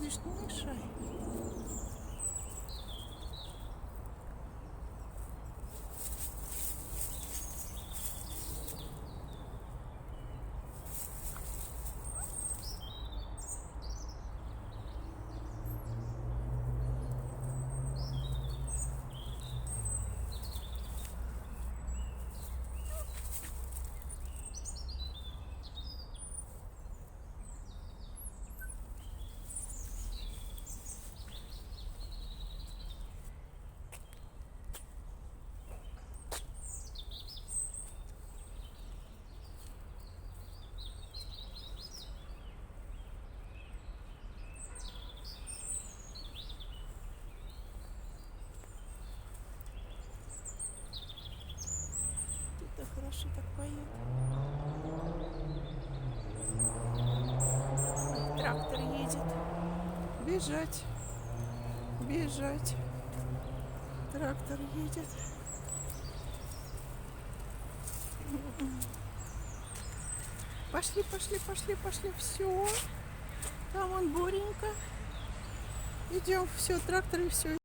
Видишь, не мешай. Ты хорошо так поет. Ой, трактор едет. Бежать. Бежать. Трактор едет. Пошли, пошли, пошли, пошли. Все. Там он Боренька. Идем. Все, трактор и все.